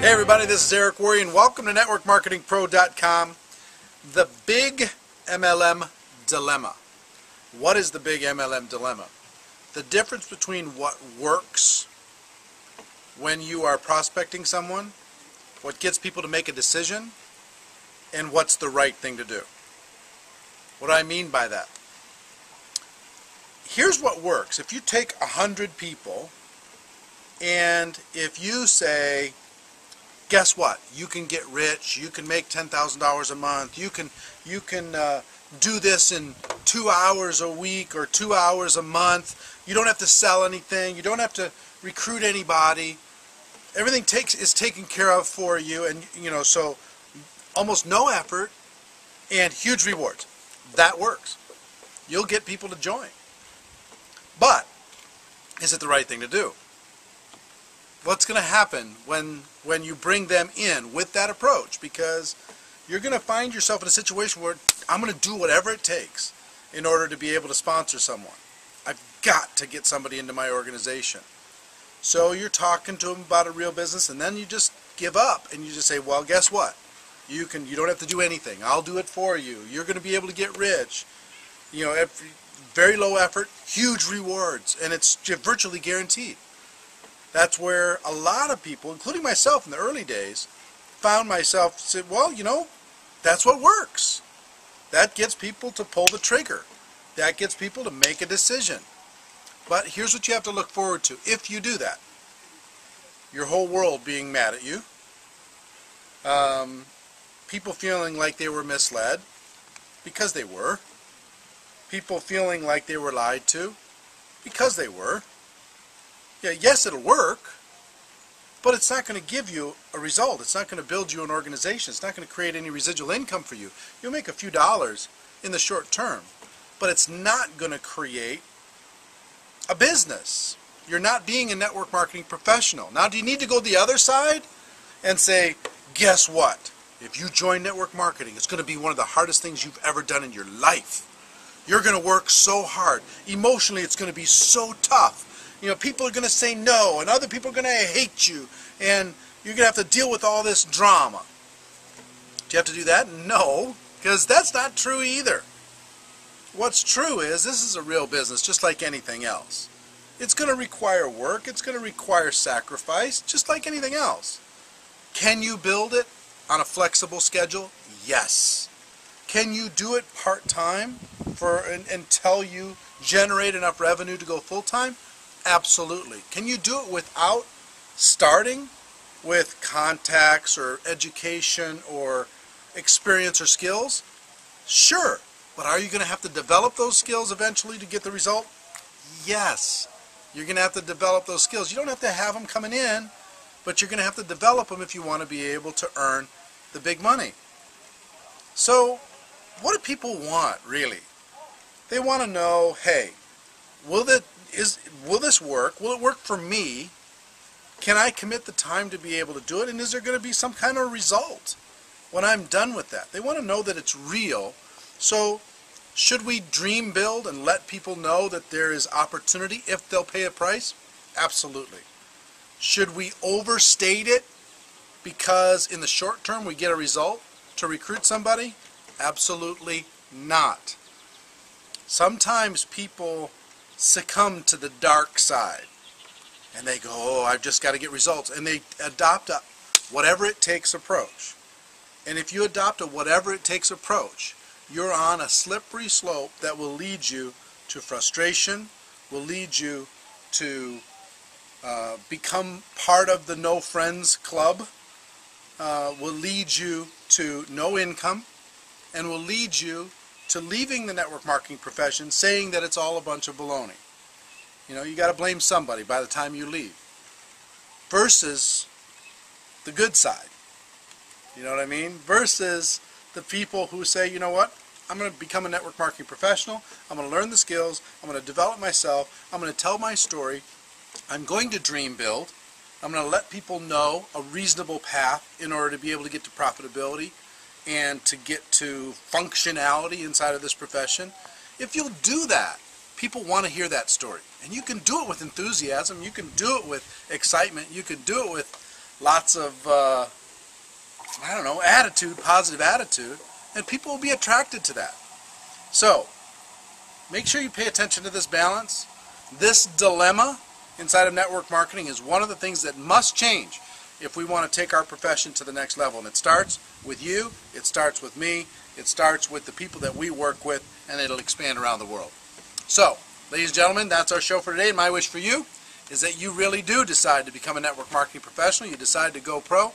Hey everybody, this is Eric Worre and welcome to NetworkMarketingPro.com. The big MLM dilemma. What is the big MLM dilemma? The difference between what works when you are prospecting someone, what gets people to make a decision, and what's the right thing to do. What do I mean by that? Here's what works. If you take 100 people and if you say, guess what? You can get rich. You can make $10,000 a month. You can do this in 2 hours a week or 2 hours a month. You don't have to sell anything. You don't have to recruit anybody. Everything is taken care of for you, and so almost no effort and huge rewards. That works. You'll get people to join. But is it the right thing to do? What's going to happen when you bring them in with that approach? Because you're going to find yourself in a situation where I'm going to do whatever it takes in order to be able to sponsor someone. I've got to get somebody into my organization. So you're talking to them about a real business, and then you just give up and you just say, well, guess what? You don't have to do anything. I'll do it for you. You're going to be able to get rich. Very low effort, huge rewards, and it's virtually guaranteed. That's where a lot of people, including myself in the early days, found myself said, well, that's what works. That gets people to pull the trigger. That gets people to make a decision. But here's what you have to look forward to. If you do that, your whole world being mad at you, people feeling like they were misled, because they were, people feeling like they were lied to, because they were. Yeah, yes, it'll work, but it's not going to give you a result. It's not going to build you an organization. It's not going to create any residual income for you. You'll make a few dollars in the short term, but it's not going to create a business. You're not being a network marketing professional. Now, do you need to go the other side and say, guess what? If you join network marketing, it's going to be one of the hardest things you've ever done in your life. You're going to work so hard. Emotionally, it's going to be so tough. People are going to say no, and other people are going to hate you, and you're going to have to deal with all this drama. Do you have to do that? No, because that's not true either. What's true is this is a real business, just like anything else. It's going to require work. It's going to require sacrifice, just like anything else. Can you build it on a flexible schedule? Yes. Can you do it part-time until you generate enough revenue to go full-time? Absolutely. Can you do it without starting with contacts or education or experience or skills? Sure. But are you going to have to develop those skills eventually to get the result? Yes. You're going to have to develop those skills. You don't have to have them coming in, but you're going to have to develop them if you want to be able to earn the big money. So, what do people want, really? They want to know, hey, will this work? Will it work for me? Can I commit the time to be able to do it? And is there going to be some kind of result when I'm done with that? They want to know that it's real. So should we dream build and let people know that there is opportunity if they'll pay a price? Absolutely. Should we overstate it because in the short term we get a result to recruit somebody? Absolutely not. Sometimes people succumb to the dark side and they go, oh, I've just got to get results, and they adopt a whatever it takes approach. And if you adopt a whatever it takes approach, you're on a slippery slope that will lead you to frustration, will lead you to become part of the no friends club, will lead you to no income, and will lead you to leaving the network marketing profession saying that it's all a bunch of baloney. You got to blame somebody by the time you leave. Versus the good side. You know what I mean? Versus the people who say, you know what? I'm going to become a network marketing professional. I'm going to learn the skills. I'm going to develop myself. I'm going to tell my story. I'm going to dream build. I'm going to let people know a reasonable path in order to be able to get to profitability and to get to functionality inside of this profession. If you'll do that, people want to hear that story. And you can do it with enthusiasm. You can do it with excitement. You can do it with lots of, I don't know, attitude, positive attitude, and people will be attracted to that. So, make sure you pay attention to this balance. This dilemma inside of network marketing is one of the things that must change if we want to take our profession to the next level. And it starts with you, it starts with me, it starts with the people that we work with, and it'll expand around the world. So, ladies and gentlemen, that's our show for today. And my wish for you is that you really do decide to become a network marketing professional. You decide to go pro,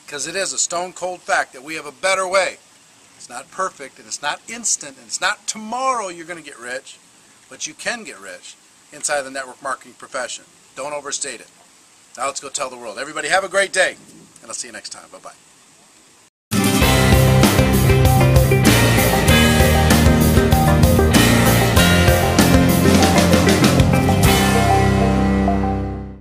because it is a stone cold fact that we have a better way. It's not perfect, and it's not instant, and it's not tomorrow you're going to get rich, but you can get rich inside the network marketing profession. Don't overstate it. Now let's go tell the world. Everybody have a great day, and I'll see you next time. Bye-bye.